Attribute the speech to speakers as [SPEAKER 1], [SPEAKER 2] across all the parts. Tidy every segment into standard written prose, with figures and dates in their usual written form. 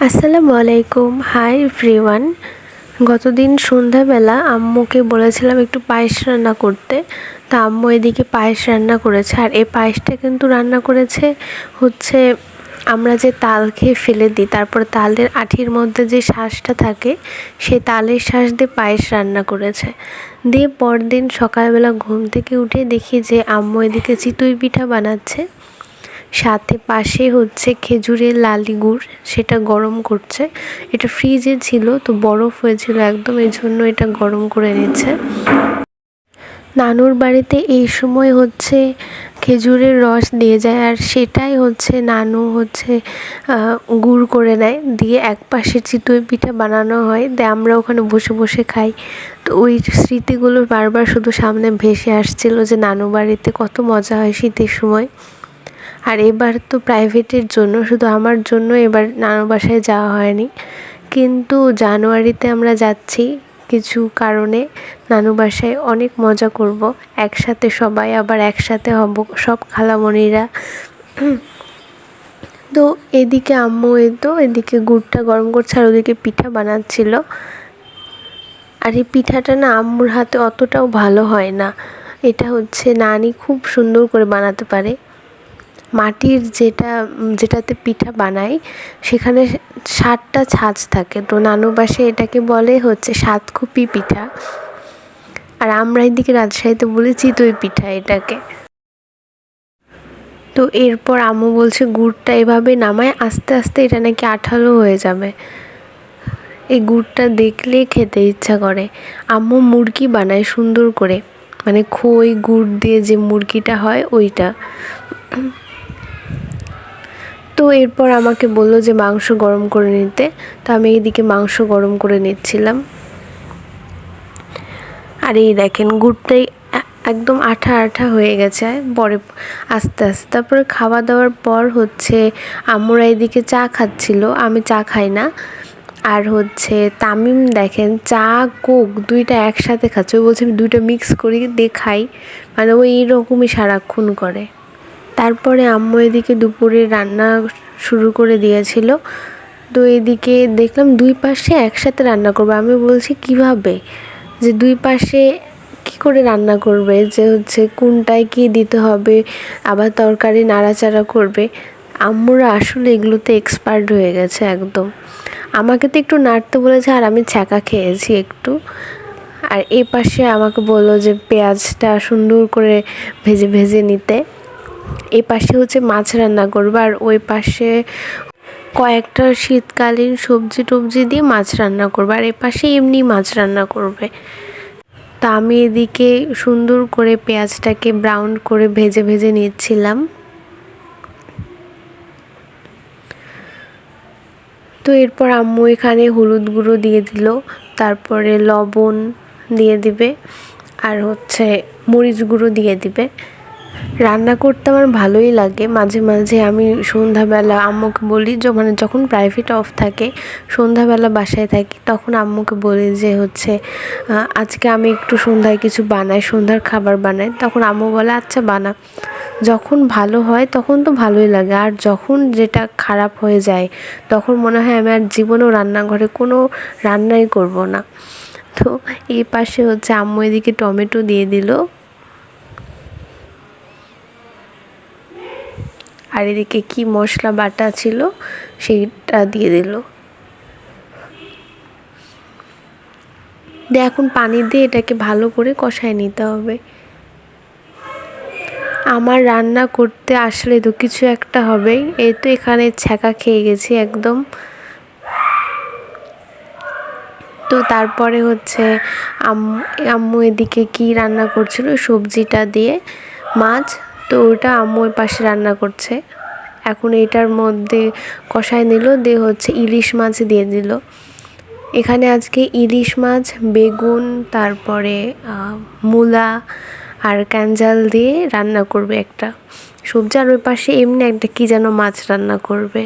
[SPEAKER 1] আসসালামু আলাইকুম। Hi everyone. গতদিন সন্ধ্যাবেলা আম্মুকে বলেছিলাম একটু পায়েস রান্না করতে। তা আম্মু এদিকে পায়েস রান্না করেছে, আর এই পায়েসটা কিন্তু রান্না করেছে হচ্ছে আমরা যে তাল খেয়ে ফেলে দিই, তারপর তালের আঠির মধ্যে যে শাঁসটা থাকে সেই তালের শাঁস দিয়ে পায়েস রান্না করেছে। দিয়ে পরদিন সকালবেলা ঘুম থেকে উঠে দেখি যে আম্মু এদিকে চিতই পিঠা বানাচ্ছে, সাথে পাশে হচ্ছে খেজুরের লালি গুড়, সেটা গরম করছে। এটা ফ্রিজে ছিল, তো বরফ হয়েছিল একদম, এই জন্য এটা গরম করে নিচ্ছে। নানুর বাড়িতে এই সময় হচ্ছে খেজুরের রস দিয়ে যায়, আর সেটাই হচ্ছে নানু হচ্ছে গুড় করে নেয়, দিয়ে এক পাশে চিতই পিঠা বানানো হয়, দিয়ে আমরা ওখানে বসে বসে খাই। তো ওই স্মৃতিগুলো বারবার শুধু সামনে ভেসে আসছিল যে নানু বাড়িতে কত মজা হয় শীতের সময়। আর এবার তো প্রাইভেটের জন্য, শুধু আমার জন্য এবার নানু বাসায় যাওয়া হয়নি, কিন্তু জানুয়ারিতে আমরা যাচ্ছি কিছু কারণে নানু বাসায়। অনেক মজা করব একসাথে, সবাই আবার একসাথে হব, সব খালামণিরা। তো এদিকে আম্মু এদিকে গুড়টা গরম করছে, আর ওদিকে পিঠা বানাচ্ছিল। আর এই পিঠাটা না আম্মুর হাতে অতটাও ভালো হয় না, এটা হচ্ছে নানি খুব সুন্দর করে বানাতে পারে। মাটির যেটাতে পিঠা বানাই সেখানে 7টা ছাঁচ থাকে, তো নানু বাসায় এটাকে বলে হচ্ছে 7 খুপি পিঠা, আর আমরা এদিকে রাজশাহীতে বলি চিতই পিঠা এটাকে। তো এরপর আম্মু বলছে গুড়টা এভাবে নামায় আস্তে আস্তে এটা নাকি আঠালো হয়ে যাবে। এই গুড়টা দেখলেই খেতে ইচ্ছা করে। আম্মু মুরগি বানায় সুন্দর করে, মানে খই গুড় দিয়ে যে মুরগিটা হয় ওইটা। তো এরপর আমাকে বললো যে মাংস গরম করে নিতে, তো আমি এইদিকে মাংস গরম করে নিচ্ছিলাম। আর এই দেখেন গুড়টাই একদম আঠা আঠা হয়ে গেছে পরে আস্তে আস্তে। তারপরে খাওয়া দাওয়ার পর হচ্ছে আম্মুরা এদিকে চা খাচ্ছিল, আমি চা খাই না। আর হচ্ছে তামিম দেখেন চা কোক দুইটা একসাথে খাচ্ছে, ওই বলছে আমি দুইটা মিক্স করি দিয়ে খাই, মানে ওই এইরকমই সারাক্ষণ করে। তারপরে আম্মু এদিকে দুপুরে রান্না শুরু করে দিয়েছিল। তো এদিকে দেখলাম 2 পাশে একসাথে রান্না করবে। আমি বলছি কিভাবে, যে 2 পাশে কি করে রান্না করবে, যে হচ্ছে কোনটায় কী দিতে হবে, আবার তরকারি নাড়াচাড়া করবে। আম্মুরা আসলে এগুলোতে এক্সপার্ট হয়ে গেছে একদম। আমাকে তো একটু নাড়তে বলেছে, আর আমি ছ্যাঁকা খেয়েছি একটু। আর এই পাশে আমাকে বললো যে পেঁয়াজটা সুন্দর করে ভেজে ভেজে নিতে। এই পাশে হচ্ছে মাছ রান্না করবে, আর ওই পাশে কয়েকটা শীতকালীন সবজি টবজি দিয়ে মাছ রান্না করবে, আর এ পাশে এমনি মাছ রান্না করবে। তা আমি এদিকে সুন্দর করে পেঁয়াজটাকে ব্রাউন করে ভেজে ভেজে নিচ্ছিলাম। তো এরপর আম্মু এখানে হলুদ গুঁড়ো দিয়ে দিল, তারপরে লবণ দিয়ে দিবে, আর হচ্ছে মরিচ গুঁড়ো দিয়ে দিবে। রান্না করতে আমার ভালোই লাগে। মাঝে মাঝে আমি সন্ধ্যাবেলা আম্মুকে বলি, যখন প্রাইভেট অফ থাকে সন্ধ্যাবেলা বাসায় থাকি, তখন আম্মুকে বলি যে হচ্ছে আজকে আমি একটু সন্ধ্যায় কিছু বানাই, সন্ধ্যার খাবার বানাই। তখন আম্মু বলে আচ্ছা বানা। যখন ভালো হয় তখন তো ভালোই লাগে, আর যখন যেটা খারাপ হয়ে যায় তখন মনে হয় আমি আর জীবনেও রান্নাঘরে কোনো রান্নাই করব না। তো এই পাশে হচ্ছে আম্মু এদিকে টমেটো দিয়ে দিল, আর এদিকে কি মশলা বাটা ছিল সেইটা দিয়ে দিল। দিয়ে এখন পানি দিয়ে এটাকে ভালো করে কষায় নিতে হবে। আমার রান্না করতে আসলে তো কিছু একটা হবেই, এই তো এখানে ছ্যাঁকা খেয়ে গেছি একদম। তো তারপরে হচ্ছে আম্মু এদিকে কি রান্না করছিল সবজিটা দিয়ে মাছ, তো ওটা আম্মু ওই পাশে রান্না করছে। এখন এটার মধ্যে কষায় নিল, দিয়ে হচ্ছে ইলিশ মাছ দিয়ে দিল। এখানে আজকে ইলিশ মাছ, বেগুন, তারপরে মূলা আর ক্যাঞ্জাল দিয়ে রান্না করবে একটা সবজি, আর ওই পাশে এমনি একটা কী যেন মাছ রান্না করবে।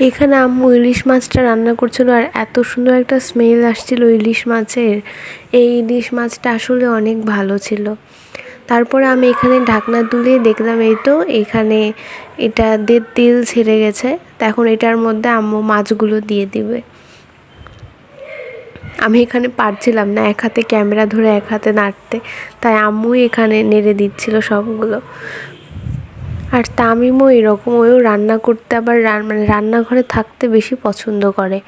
[SPEAKER 1] এখানে আম্মু ইলিশ মাছটা রান্না করছিল, আর এত সুন্দর একটা স্মেল আসছিল ইলিশ মাছের। এই ইলিশ মাছটা আসলে অনেক ভালো ছিল। তারপরে আমি এখানে ঢাকনা তুলে দেখলাম এই তো এখানে এটা দিয়ে তেল ছেড়ে গেছে। তো এখন এটার মধ্যে আম্মু মাছগুলো দিয়ে দিবে। আমি এখানে পারছিলাম না এক হাতে ক্যামেরা ধরে এক হাতে নাড়তে, তাই আম্মুই এখানে নেড়ে দিচ্ছিল সবগুলো। আর তামিমও এরকম, ওও রান্না করতে আবার মানে রান্নাঘরে থাকতে বেশি পছন্দ করে।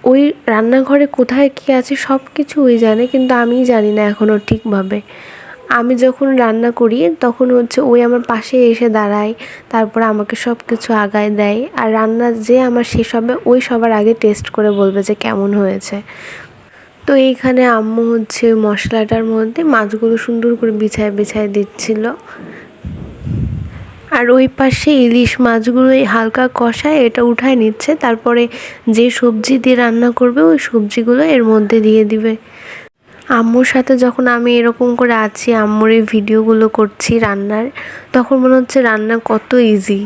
[SPEAKER 1] ওই রান্নাঘরে কোথায় কী আছে সব কিছু ওই জানে, কিন্তু আমিই জানি না এখনও ঠিকভাবে। আমি যখন রান্না করি তখন হচ্ছে ওই আমার পাশে এসে দাঁড়ায়, তারপরে আমাকে সব কিছু আগায় দেয়। আর রান্না যে আমার শেষ হবে ওই সবার আগে টেস্ট করে বলবে যে কেমন হয়েছে। তো এইখানে আম্মু হচ্ছে মশলাটার মধ্যে মাছগুলো সুন্দর করে বিছায় বিছায় দিচ্ছিল। আর ওই পাশে ইলিশ মাছগুলো হালকা কষায় এটা উঠায় নিচ্ছে, তারপরে যে সবজি দিয়ে রান্না করবে ওই সবজিগুলো এর মধ্যে দিয়ে দিবে। আম্মুর সাথে যখন আমি এরকম করে আছি, আম্মুর এই ভিডিওগুলো করছি রান্নার, তখন মনে হচ্ছে রান্না কত ইজি।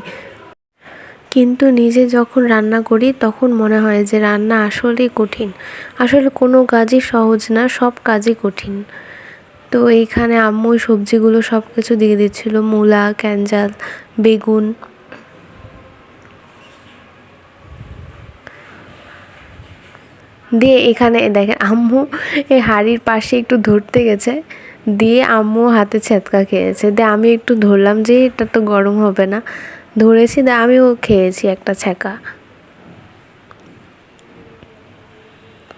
[SPEAKER 1] কিন্তু নিজে যখন রান্না করি তখন মনে হয় যে রান্না আসলেই কঠিন। আসলে কোনো কাজই সহজ না, সব কাজই কঠিন। তো এইখানে আম্মু সবজিগুলো সব কিছু দিয়ে দিচ্ছিল, মূলা, ক্যাঞ্জাল, বেগুন। দিয়ে এখানে দেখেন আম্মু এই হাঁড়ির পাশে একটু ধরতে গেছে, দিয়ে আম্মু হাতে ছ্যাঁচকা খেয়েছে। দিয়ে আমি একটু ধরলাম যে এটা তো গরম হবে না, ধরেছি, দিয়ে আমিও খেয়েছি একটা ছ্যাঁকা।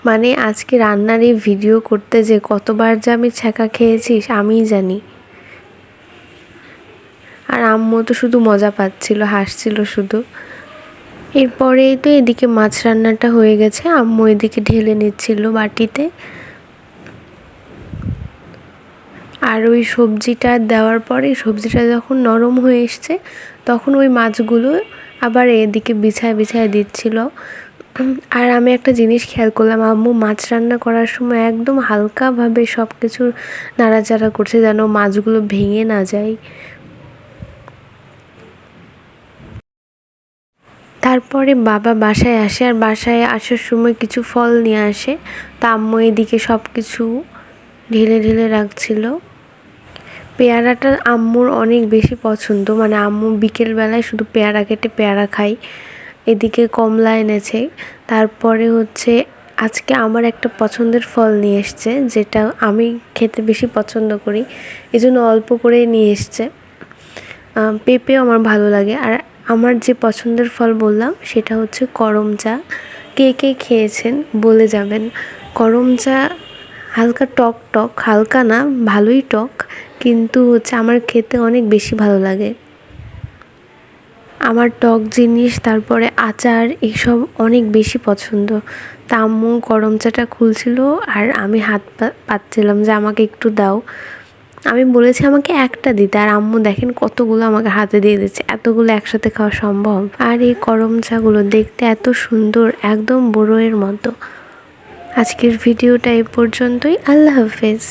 [SPEAKER 1] মানে আজকে রান্নার এই ভিডিও করতে যে কতবার যে আমি ছ্যাঁকা খেয়েছি আমিই জানি। আর আম্মু তো শুধু মজা পাচ্ছিল, হাসছিল শুধু। এরপরেই তো এদিকে মাছ রান্নাটা হয়ে গেছে, আম্মু এদিকে ঢেলে নিচ্ছিল বাটিতে। আর ওই সবজিটা দেওয়ার পরে সবজিটা যখন নরম হয়ে এসছে তখন ওই মাছগুলো আবার এদিকে বিছায় বিছায় দিচ্ছিল। আর আমি একটা জিনিস খেয়াল করলাম, আম্মু মাছ রান্না করার সময় একদম হালকাভাবে সব কিছু নাড়াচাড়া করছে যেন মাছগুলো ভেঙে না যায়। তারপরে বাবা বাসায় আসে, আর বাসায় আসার সময় কিছু ফল নিয়ে আসে। তা আম্মু এদিকে সব কিছু ঢেলে ঢেলে রাখছিল। পেয়ারাটা আম্মুর অনেক বেশি পছন্দ, মানে আম্মু বিকেলবেলায় শুধু পেয়ারা কেটে পেয়ারা খাই। এদিকে কমলা এনেছে। তারপরে হচ্ছে আজকে আমার একটা পছন্দের ফল নিয়ে এসছে, যেটা আমি খেতে বেশি পছন্দ করি, এজন্য অল্প করে নিয়ে এসছে। পেঁপেও আমার ভালো লাগে। আর আমার যে পছন্দের ফল বললাম সেটা হচ্ছে করম চা। কে কে খেয়েছেন বলে যাবেন। করম চা হালকা টক টক, হালকা না ভালোই টক, কিন্তু হচ্ছে আমার খেতে অনেক বেশি ভালো লাগে। আমার টক জিনিস তারপরে আচার এসব অনেক বেশি পছন্দ। তা আম্মু গরম চাটা খুলছিল আর আমি হাত পাচ্ছিলাম যে আমাকে একটু দাও। আমি বলেছি আমাকে একটা দিতে, আর আম্মু দেখেন কতগুলো আমাকে হাতে দিয়ে দিচ্ছে। এতগুলো একসাথে খাওয়া সম্ভব? আর এই গরম চাগুলো দেখতে এত সুন্দর, একদম বড়ইয়ের মতো। আজকের ভিডিওটা এই পর্যন্তই। আল্লাহ হাফেজ।